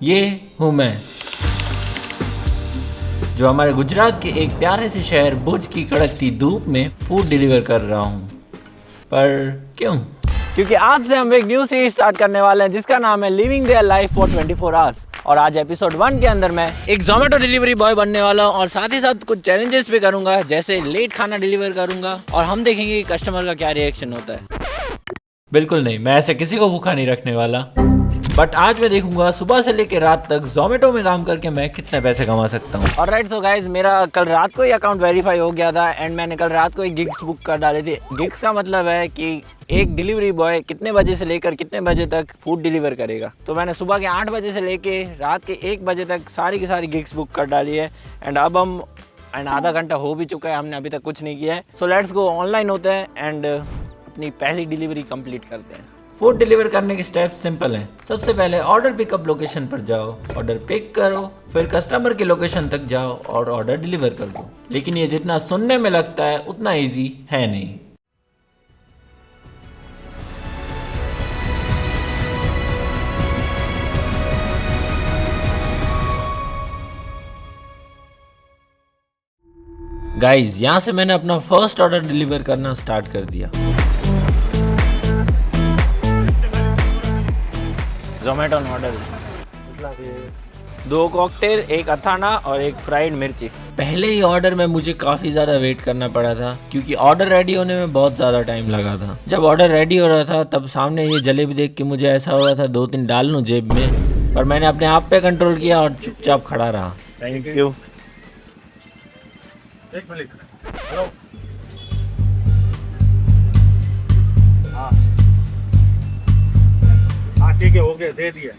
ये हूँ मैं, जो हमारे गुजरात के एक प्यारे से शहर भुज की कड़कती धूप में फूड डिलीवर कर रहा हूँ। पर क्यों? क्योंकि आज से हम एक न्यू सीरीज स्टार्ट करने वाले हैं जिसका नाम है living their life for 24 hours. और आज एपिसोड 1 के अंदर मैं एक जोमेटो डिलीवरी बॉय बनने वाला हूँ और साथ ही साथ कुछ चैलेंजेस भी करूंगा, जैसे लेट खाना डिलीवर करूंगा और हम देखेंगे कि कस्टमर का क्या रिएक्शन होता है। बिल्कुल नहीं, मैं ऐसे किसी को भूखा नहीं रखने वाला। बट आज मैं देखूंगा सुबह से लेकर रात तक जोमेटो में काम करके मैं कितने पैसे कमा सकता हूँ। ऑलराइट, सो गाइस, मेरा कल रात को ही अकाउंट वेरीफाई हो गया था एंड मैंने कल रात को ही गिग्स बुक कर डाली थी। गिग्स का मतलब है कि एक डिलीवरी बॉय कितने बजे से लेकर कितने बजे तक फूड डिलीवर करेगा। तो मैंने सुबह के 8 बजे से लेके रात के 1 बजे तक सारी की सारी गिग्स बुक कर डाली है एंड अब हम आधा घंटा हो भी चुका है, हमने अभी तक कुछ नहीं किया है। सो लेट्स गो, ऑनलाइन होते हैं एंड अपनी पहली डिलीवरी कंप्लीट करते हैं। फूड डिलीवर करने के स्टेप सिंपल हैं। सबसे पहले ऑर्डर पिकअप लोकेशन पर जाओ, ऑर्डर पिक करो, फिर कस्टमर के लोकेशन तक जाओ और ऑर्डर डिलीवर कर दो। लेकिन ये जितना सुनने में लगता है उतना इजी है नहीं। गाइज, यहाँ से मैंने अपना फर्स्ट ऑर्डर डिलीवर करना स्टार्ट कर दिया। जोमेटो ऑर्डर 2 कॉकटेल, 1 अथाना और 1 फ्राइड मिर्ची। पहले ही ऑर्डर में मुझे काफ़ी ज़्यादा वेट करना पड़ा था क्योंकि ऑर्डर रेडी होने में बहुत ज़्यादा टाइम लगा था। जब ऑर्डर रेडी हो रहा था तब सामने ये जलेबी देख के मुझे ऐसा हो रहा था 2-3 डाल लूँ जेब में, पर मैंने अपने आप पे कंट्रोल किया और चुपचाप खड़ा रहा। Thank you. एक मिनट। हेलो। हाँ ठीक है, हो गया, दे दिया।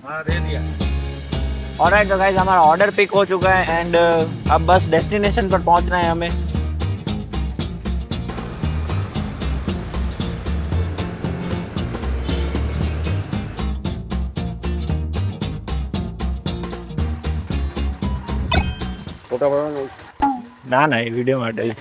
हाँ दे दिया। ऑलराइट, तो गाइस, हमारा ऑर्डर पिक हो चुका है एंड अब बस डेस्टिनेशन पर पहुंचना है हमें। ना ये video model.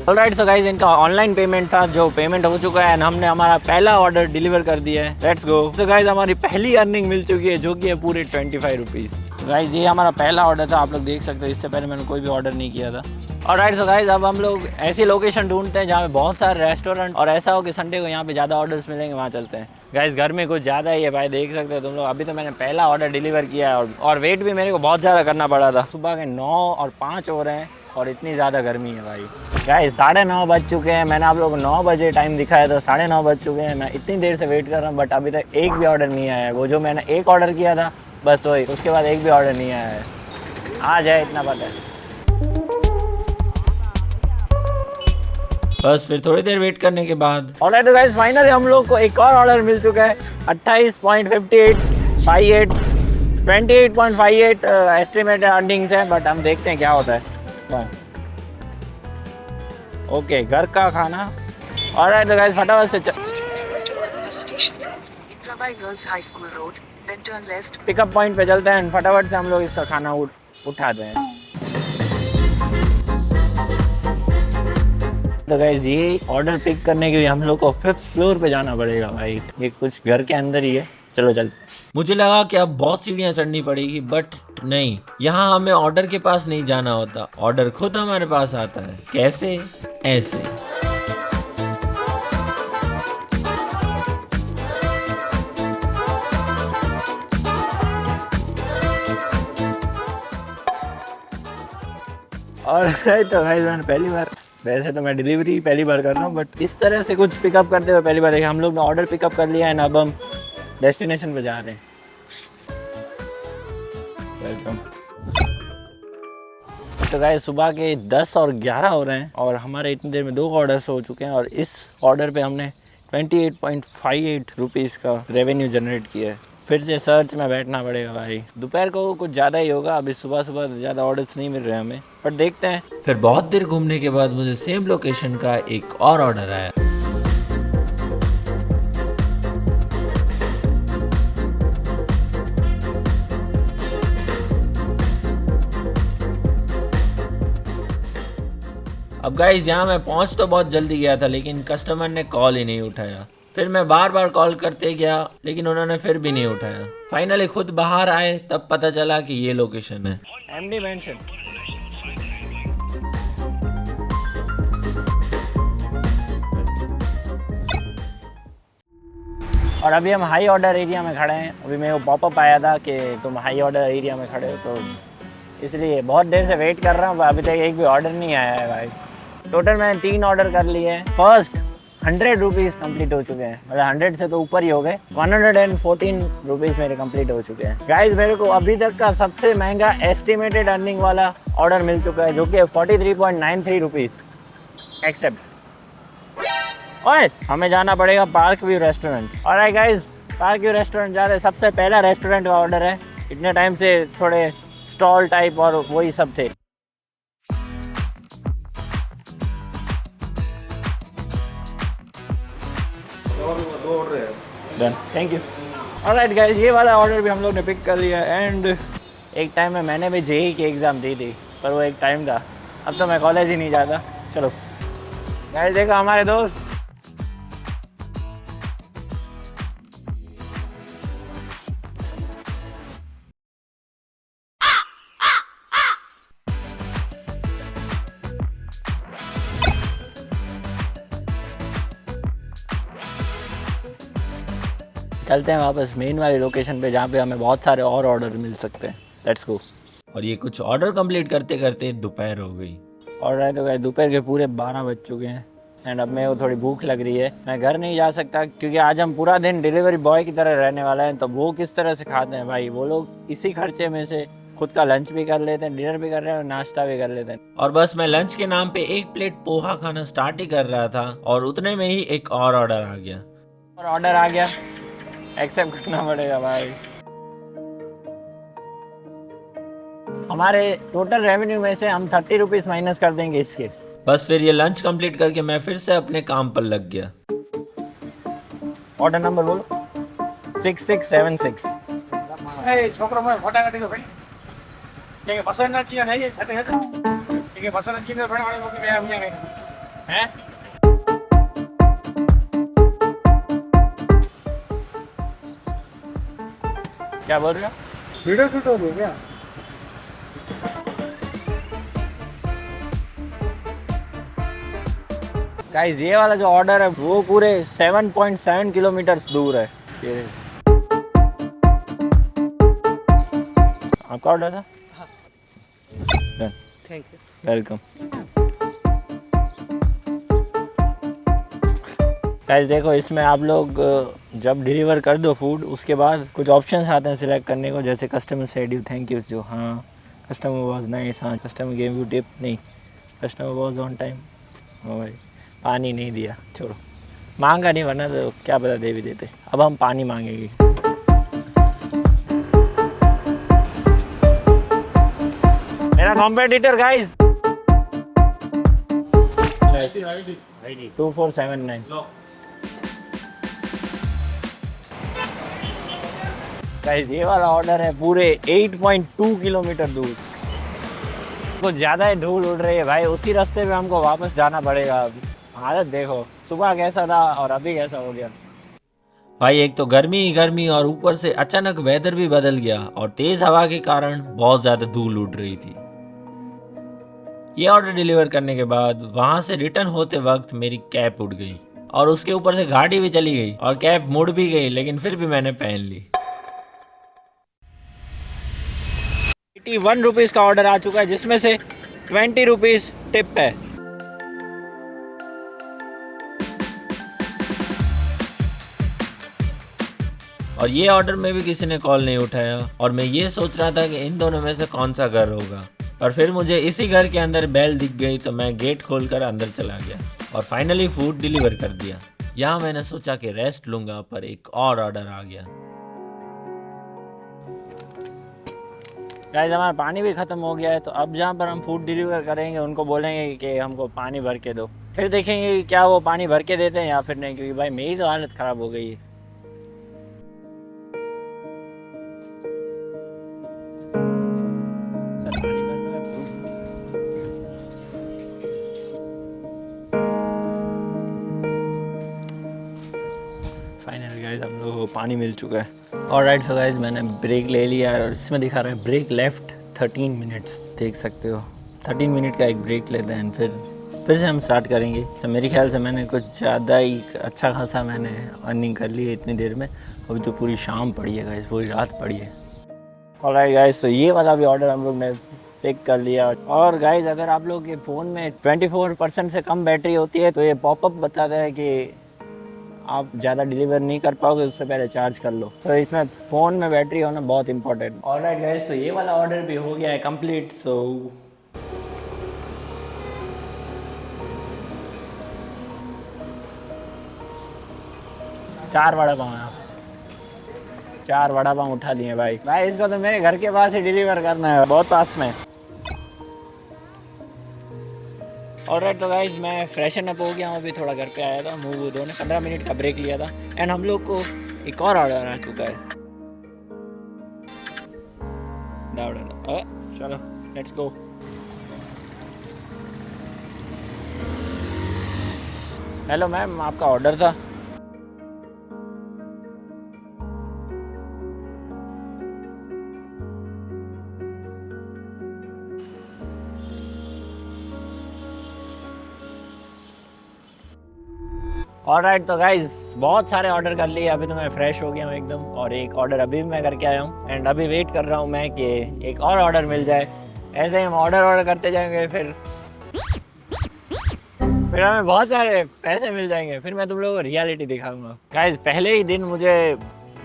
Alright, so guys, इनका ऑनलाइन पेमेंट था जो पेमेंट हो चुका है एंड हमने हमारा पहला ऑर्डर डिलीवर कर दिया है। Let's go. तो गाइस, हमारी पहली अर्निंग मिल चुकी है जो कि है पूरे 25 रुपीज़। गाइस, ये हमारा पहला ऑर्डर था, आप लोग देख सकते हो। इससे पहले मैंने कोई भी ऑर्डर नहीं किया था। ऑलराइट, सो गाइस, अब हम लोग ऐसी लोकेशन ढूंढते हैं जहाँ पे बहुत सारे रेस्टोरेंट और ऐसा हो कि संडे को यहाँ पे ज़्यादा ऑर्डर्स मिलेंगे, वहाँ चलते हैं। गाइस, घर में कुछ ज़्यादा ही है भाई, देख सकते हो तुम लोग। अभी तो मैंने पहला ऑर्डर डिलीवर किया है और वेट भी मेरे को बहुत ज़्यादा करना पड़ा था। सुबह के 9 और 5 हो रहे हैं और इतनी ज़्यादा गर्मी है भाई। गाइस, 9:30 बज चुके हैं। मैंने आप लोगों को 9 बजे टाइम दिखाया था, 9:30 बज चुके हैं। मैं इतनी देर से वेट कर रहा हूँ बट अभी तक एक भी ऑर्डर नहीं आया है। वो जो मैंने एक ऑर्डर किया था बस वही, उसके बाद एक भी ऑर्डर नहीं आया है। आ जाए इतना पता है। बस फिर थोड़ी देर वेट करने के बाद ऑलराइट गाइस, फाइनली हम लोग को एक और ऑर्डर मिल चुका है। 28.58 28.58 एस्टिमेटेड अर्निंग्स है, बट हम देखते हैं क्या होता है। ओके, घर का खाना। ऑलराइट गाइस, फटाफट से पिकअप पॉइंट पे चलते हैं, फटाफट से हम लोग इसका खाना उठाते हैं। तो गाइस, ये ऑर्डर पिक करने के लिए हम लोग को 5th फ्लोर पे जाना पड़ेगा भाई। ये कुछ घर के अंदर ही है। चलो चल। मुझे लगा कि अब बहुत सीढ़ियाँ चढ़नी पड़ेगी बट नहीं, यहाँ हमें ऑर्डर के पास नहीं जाना होता, ऑर्डर खुद हमारे पास आता है। कैसे? ऐसे। और तो भाई, मैंने पहली बार, वैसे तो मैं डिलीवरी पहली बार कर रहा हूँ बट इस तरह से कुछ पिकअप करते हुए पहली बार देखा। हम लोग ने ऑर्डर पिकअप कर लिया है ना, अब हम डेस्टिनेशन पे जा रहे हैं। वेलकम। तो गाइस, सुबह के 10 और 11 हो रहे हैं और हमारे इतनी देर में 2 ऑर्डर्स हो चुके हैं और इस ऑर्डर पे हमने 28.58 रुपीज़ का रेवेन्यू जनरेट किया है। फिर से सर्च में बैठना पड़ेगा भाई। दोपहर को कुछ ज़्यादा ही होगा, अभी सुबह ज़्यादा ऑर्डर्स नहीं मिल रहे हमें, पर देखते हैं। फिर बहुत देर घूमने के बाद मुझे सेम लोकेशन का एक और ऑर्डर आया। अब गाइस, यहाँ मैं पहुँच तो बहुत जल्दी गया था लेकिन कस्टमर ने कॉल ही नहीं उठाया। फिर मैं बार बार कॉल करते गया लेकिन उन्होंने फिर भी नहीं उठाया। फाइनली खुद बाहर आए तब पता चला कि ये लोकेशन है, एमडी मेंशन। और अभी हम हाई ऑर्डर एरिया में खड़े हैं। अभी मेरे को पॉपअप आया था कि तुम हाई ऑर्डर एरिया में खड़े हो, तो इसलिए बहुत देर से वेट कर रहा हूँ। अभी तक एक भी ऑर्डर नहीं आया है भाई। टोटल मैंने 3 ऑर्डर कर लिए हैं। फर्स्ट 100 रुपीज़ कम्प्लीट हो चुके हैं, मतलब 100 से तो ऊपर ही हो गए। 114 रुपीज़ मेरे कम्प्लीट हो चुके हैं। गाइज मेरे को अभी तक का सबसे महंगा एस्टिमेटेड अर्निंग वाला ऑर्डर मिल चुका है, जो कि 43.93 रुपीज़ एक्सेप्ट। ओए हमें जाना पड़ेगा पार्क व्यू रेस्टोरेंट। और गाइज पार्क व्यू रेस्टोरेंट जा रहे हैं। सबसे पहला रेस्टोरेंट का ऑर्डर है। इतने टाइम से थोड़े स्टॉल टाइप और वही सब थे। दो ऑर्डर है। Done, thank you. Alright guys, ये वाला ऑर्डर भी हम लोग ने पिक कर लिया। एंड एक टाइम में मैंने भी जेई की एग्ज़ाम दी थी, पर वो एक टाइम था। अब तो मैं कॉलेज ही नहीं जाता। चलो गाइस, देखो हमारे दोस्त। चलते हैं वापस मेन वाली लोकेशन पे, जहाँ पे हमें बहुत सारे और ऑर्डर मिल सकते हैं। Let's go. और ये कुछ ऑर्डर कंप्लीट करते करते दोपहर हो गई। और रहे तो दोपहर के पूरे 12 बज चुके हैं। एंड अब मेरे को थोड़ी भूख लग रही है। मैं घर नहीं जा सकता क्योंकि आज हम पूरा दिन डिलीवरी बॉय की तरह रहने वाला है। तो वो किस तरह से खाते हैं भाई, वो लोग इसी खर्चे में से खुद का लंच भी कर लेते हैं, डिनर भी कर रहे हैं और नाश्ता भी कर लेते हैं। और बस मैं लंच के नाम पे 1 प्लेट पोहा खाना स्टार्ट ही कर रहा था और उतने में ही एक और ऑर्डर आ गया। और ऑर्डर आ गया, एक्सेप्ट करना पड़ेगा भाई। हमारे टोटल रेवेन्यू में से हम 30 रुपीज़ माइनस कर देंगे इसके। बस फिर ये लंच कंप्लीट करके मैं फिर से अपने काम पर लग गया। ऑर्डर नंबर बोलो। 6676। छोकरो में फटाफट दो भाई। ठीक है, पसंद ना चाहिए नहीं छटे है। ठीक है, पसंद अच्छी है बड़े वाले को मैं हैं। क्या बोल रहे हो? वीडियो शूट हो गया क्या? गाइस ये वाला जो ऑर्डर है वो पूरे 7.7 किलोमीटर दूर है। आपका ऑर्डर था? Thank you, welcome. गाइस देखो, इसमें आप लोग जब डिलीवर कर दो फूड, उसके बाद कुछ ऑप्शंस आते हैं सिलेक्ट करने को, जैसे customer said you thank you, जो हाँ कस्टमर वाज नाइस, हाँ कस्टमर गेव यू टिप, नहीं कस्टमर वाज ऑन टाइम। हाँ भाई, पानी नहीं दिया, छोड़ो, मांगा नहीं, वरना तो क्या पता दे भी देते। अब हम पानी मांगेंगे। मेरा कॉम्पिटिटर गाइस 2479। गाइस ये वाला ऑर्डर है पूरे 8.2 किलोमीटर दूर। कुछ ज़्यादा ही धूल उड़ रही है भाई, उसी रास्ते पे हमको वापस जाना पड़ेगा। अभी हालत देखो, सुबह कैसा था और अभी कैसा हो गया भाई। एक तो गर्मी ही गर्मी और ऊपर से अचानक वेदर भी बदल गया और तेज हवा के कारण बहुत ज़्यादा धूल उड़ रही थी। ये ऑर्डर डिलीवर करने के बाद वहां से रिटर्न होते वक्त मेरी कैप उड़ गई और उसके ऊपर से गाड़ी भी चली गई और कैप मुड़ भी गई, लेकिन फिर भी मैंने पहन ली। 81 रुपीज़ का ऑर्डर आ चुका है, जिसमें से 20 रुपीज़ टिप है। और ये ऑर्डर में भी किसी ने कॉल नहीं उठाया और मैं ये सोच रहा था कि इन दोनों में से कौन सा घर होगा। पर फिर मुझे इसी घर के अंदर बेल दिख गई तो मैं गेट खोलकर अंदर चला गया और फाइनली फूड डिलीवर कर दिया। यहाँ मैंने सोचा कि रेस्ट लूंगा, पर एक और ऑर्डर आ गया। गाइस हमारा पानी भी ख़त्म हो गया है, तो अब जहाँ पर हम फूड डिलीवर करेंगे उनको बोलेंगे कि हमको पानी भर के दो। फिर देखेंगे कि क्या वो पानी भर के देते हैं या फिर नहीं, क्योंकि भाई मेरी तो हालत ख़राब हो गई है। पानी मिल चुका है। ऑलराइट सो गाइस, मैंने ब्रेक ले लिया और इसमें दिखा रहा है ब्रेक लेफ्ट 13 मिनट्स, देख सकते हो 13 मिनट का एक ब्रेक लेते हैं, फिर से हम स्टार्ट करेंगे। तो मेरे ख्याल से मैंने कुछ ज़्यादा ही अच्छा खासा मैंने अर्निंग कर ली है इतनी देर में। अभी तो पूरी शाम पड़ी है गाइस, पूरी रात पड़ी है। ऑलराइट गाइस, तो ये वाला भी ऑर्डर हम लोग ने पिक कर लिया। और गाइस, अगर आप लोग के फ़ोन में 24% से कम बैटरी होती है तो ये पॉपअप बताता है कि आप ज़्यादा डिलीवर नहीं कर पाओगे, उससे पहले चार्ज कर लो। तो इसमें फ़ोन में बैटरी होना बहुत इंपॉर्टेंट। ऑलराइट गाइस, तो ये वाला ऑर्डर भी हो गया है कंप्लीट। सो 4 वड़ा पाव है, 4 वड़ा पाव उठा लिए भाई। इसको तो मेरे घर के पास ही डिलीवर करना है, बहुत पास में। ऑलराइट तो गाइस, मैं फ्रेशन अप हो गया हूँ, अभी थोड़ा घर पे आया था, मुँह धोने 15 मिनट का ब्रेक लिया था। एंड हम लोग को एक और ऑर्डर आ चुका है। चलो लेट्स गो। हेलो मैम, आपका ऑर्डर था। ऑलराइट तो गाइज, बहुत सारे ऑर्डर कर लिए, अभी तो मैं फ्रेश हो गया हूँ एकदम। और एक ऑर्डर अभी मैं करके आया हूँ एंड अभी वेट कर रहा हूँ मैं कि एक और ऑर्डर मिल जाए। ऐसे ही हम ऑर्डर करते जाएंगे, फिर हमें बहुत सारे पैसे मिल जाएंगे, फिर मैं तुम लोगों को रियलिटी दिखाऊंगा। गाइज, पहले ही दिन मुझे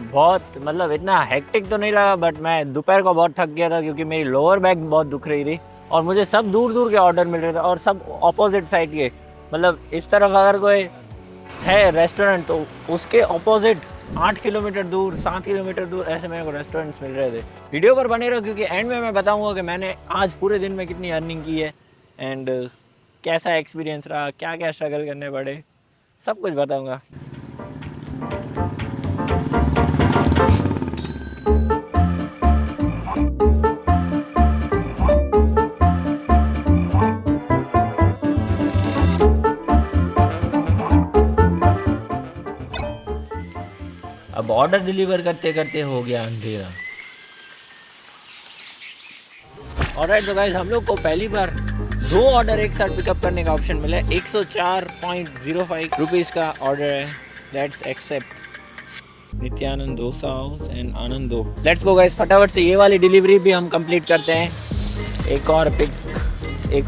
बहुत मतलब इतना हेक्टिक तो नहीं लगा, बट मैं दोपहर को बहुत थक गया था क्योंकि मेरी लोअर बैक बहुत दुख रही थी और मुझे सब दूर दूर के ऑर्डर मिल रहे थे और सब ऑपोजिट साइड के। मतलब इस तरफ अगर कोई है रेस्टोरेंट तो उसके ऑपोजिट 8 किलोमीटर दूर, 7 किलोमीटर दूर ऐसे मेरे को रेस्टोरेंट्स मिल रहे थे। वीडियो पर बने रहो क्योंकि एंड में मैं बताऊंगा कि मैंने आज पूरे दिन में कितनी अर्निंग की है एंड कैसा एक्सपीरियंस रहा, क्या क्या स्ट्रगल करने पड़े, सब कुछ बताऊंगा। अब ऑर्डर डिलीवर करते करते हो गया अंधेरा। ऑलराइट तो गाइस, हम लोग को पहली बार 2 ऑर्डर एक साथ पिकअप करने का ऑप्शन मिला है। 104.05 रुपीज़ का ऑर्डर है। Let's accept. Nityanand dosa house and Anand दो। लेट्स गो गाइस, फटाफट से ये वाली डिलीवरी भी हम कंप्लीट करते हैं। एक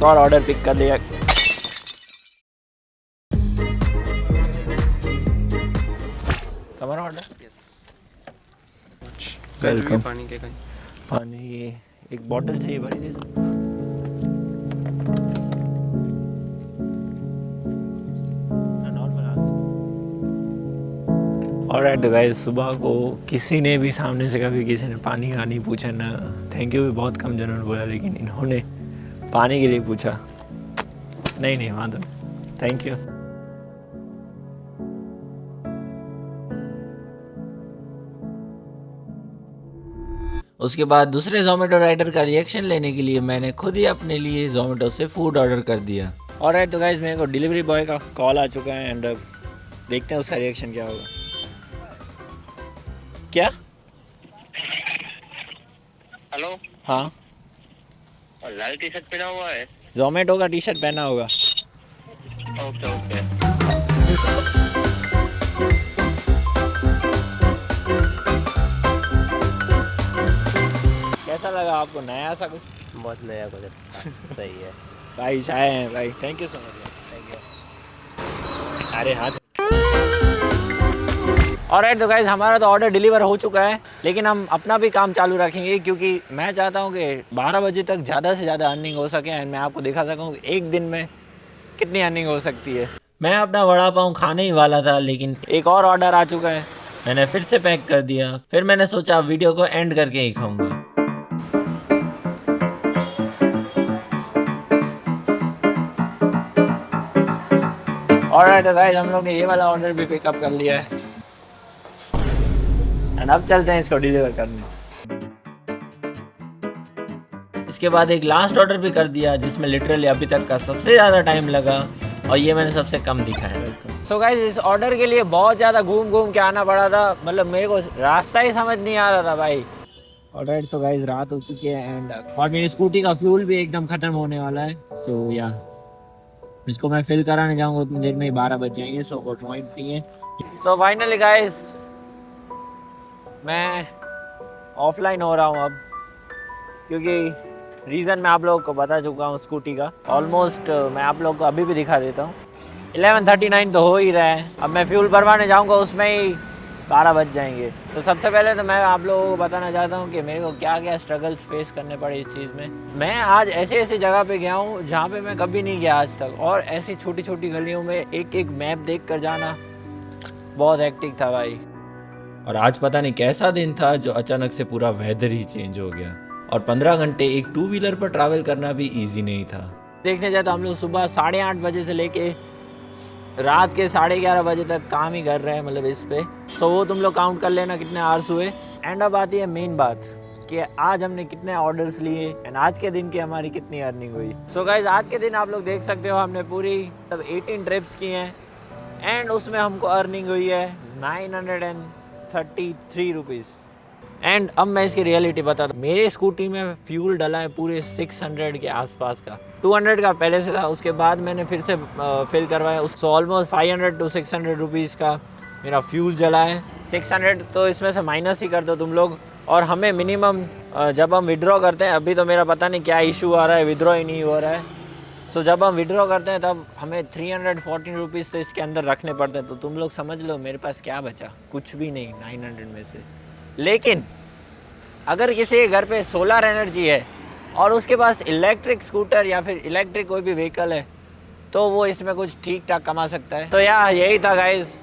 और ऑर्डर पिक कर लिया। हमारा ऑर्डर वेलकम। पानी एक बॉटल चाहिए, भरी दे दो। ऑलराइट तो गाइस, सुबह को किसी ने भी सामने से कभी किसी ने पानी का नहीं पूछा ना। थैंक यू भी बहुत कम जनों ने बोला, लेकिन इन्होंने पानी के लिए पूछा। नहीं वहाँ तो थैंक यू। उसके बाद दूसरे जोमेटो राइडर का रिएक्शन लेने के लिए मैंने खुद ही अपने लिए जोमेटो से फूड ऑर्डर कर दिया। ऑलराइट तो गाइस, मेरे को डिलीवरी बॉय का कॉल आ चुका है एंड देखते हैं उसका रिएक्शन क्या होगा। क्या? हेलो। हाँ, लाल टी शर्ट पहना हुआ है, जोमेटो का टी शर्ट पहना होगा। Okay okay. कैसा लगा आपको, नया सा कुछ? बहुत नया कुछ सही है भाई, चाय हैं भाई, thank you so much. Thank you. अरे हाथ। ऑलराइट तो गाइस, हमारा तो ऑर्डर डिलीवर हो चुका है, लेकिन हम अपना भी काम चालू रखेंगे क्योंकि मैं चाहता हूँ कि 12 बजे तक ज़्यादा से ज़्यादा अर्निंग हो सके एंड मैं आपको दिखा सकूँ कि एक दिन में कितनी अर्निंग हो सकती है। मैं अपना वड़ा पाव खाने ही वाला था, लेकिन एक और ऑर्डर आ चुका है। मैंने फिर से पैक कर दिया। फिर मैंने सोचा वीडियो को एंड करके ही खाऊंगा। ऑलराइट गाइस, हम लोग ने ये वाला ऑर्डर भी पिकअप कर लिया है एंड अब चलते हैं इसको डिलीवर करने। इसके बाद एक लास्ट ऑर्डर भी कर दिया जिसमें लिटरली अभी तक का सबसे ज़्यादा टाइम लगा और ये मैंने सबसे कम दिखा है। सो गाइस इस ऑर्डर के लिए बहुत ज़्यादा घूम घूम के आना पड़ा था, मतलब मेरे को रास्ता ही समझ नहीं आ रहा था भाई। ऑलराइट सो गाइस रात हो चुकी है एंड और मेरी स्कूटी का फ्यूल भी एकदम ख़त्म होने वाला है। सो या इसको मैं फिल कराने जाऊँगा उतनी देर में 12 बज जाएंगे। सो कोई पॉइंट नहीं है। सो फाइनली गाइस मैं ऑफलाइन हो रहा हूँ अब, क्योंकि रीज़न मैं आप लोगों को बता चुका हूँ स्कूटी का। ऑलमोस्ट मैं आप लोगों को अभी भी दिखा देता हूँ। 11:39 तो हो ही रहा है। अब मैं फ्यूल भरवाने जाऊँगा उसमें ही 12 बज जाएंगे। तो सबसे पहले तो मैं आप लोगों को बताना चाहता हूँ कि मेरे को क्या क्या स्ट्रगल्स फेस करने पड़े इस चीज़ में। मैं आज ऐसी जगह पे गया हूँ जहाँ पे मैं कभी नहीं गया आज तक, और ऐसी छोटी छोटी गलियों में एक एक मैप देख कर जाना बहुत हेक्टिक था भाई। और आज पता नहीं कैसा दिन था जो अचानक से पूरा वेदर ही चेंज हो गया, और 15 घंटे एक 2 व्हीलर पर ट्रैवल करना भी ईजी नहीं था। देखने जाए तो हम लोग सुबह 8:30 बजे से लेके रात के 11:30 बजे तक काम ही कर रहे हैं, मतलब इस पे। सो वो तुम लोग काउंट कर लेना कितने आवर्स हुए। एंड अब आती है मेन बात कि आज हमने कितने ऑर्डर्स लिए एंड आज के दिन की हमारी कितनी अर्निंग हुई। सो गाइज आज के दिन आप लोग देख सकते हो हमने पूरी 18 ट्रिप्स की हैं एंड उसमें हमको अर्निंग हुई है 933 रुपीज़। एंड अब मैं इसकी रियलिटी बताता हूँ। मेरे स्कूटी में फ्यूल डला है पूरे 600 के आसपास का। 200 का पहले से था, उसके बाद मैंने फिर से फिल करवाया। उसको ऑलमोस्ट 500 to 600 रुपीज़ का मेरा फ्यूल जला है। 600 तो इसमें से माइनस ही कर दो तुम लोग। और हमें मिनिमम जब हम विड्रॉ करते हैं, अभी तो मेरा पता नहीं क्या इशू आ रहा है, विड्रॉ ही नहीं हो रहा है। सो जब हम विड्रॉ करते हैं तब हमें 314 रुपीज़ तो इसके अंदर रखने पड़ते हैं। तो तुम लोग समझ लो मेरे पास क्या बचा, कुछ भी नहीं 900 में से। लेकिन अगर किसी के घर पे सोलर एनर्जी है और उसके पास इलेक्ट्रिक स्कूटर या फिर इलेक्ट्रिक कोई भी व्हीकल है तो वो इसमें कुछ ठीक ठाक कमा सकता है। तो यार यही था गाइस।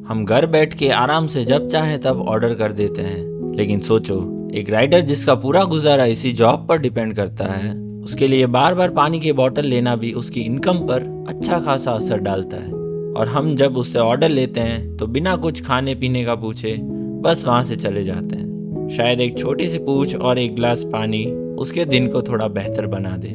हम घर बैठ के आराम से जब चाहे तब ऑर्डर कर देते हैं, लेकिन सोचो एक राइडर जिसका पूरा गुजारा इसी जॉब पर डिपेंड करता है, उसके लिए बार बार पानी की बोतल लेना भी उसकी इनकम पर अच्छा खासा असर डालता है। और हम जब उससे ऑर्डर लेते हैं तो बिना कुछ खाने पीने का पूछे बस वहाँ से चले जाते हैं। शायद एक छोटी सी पूछ और एक गिलास पानी उसके दिन को थोड़ा बेहतर बना दे।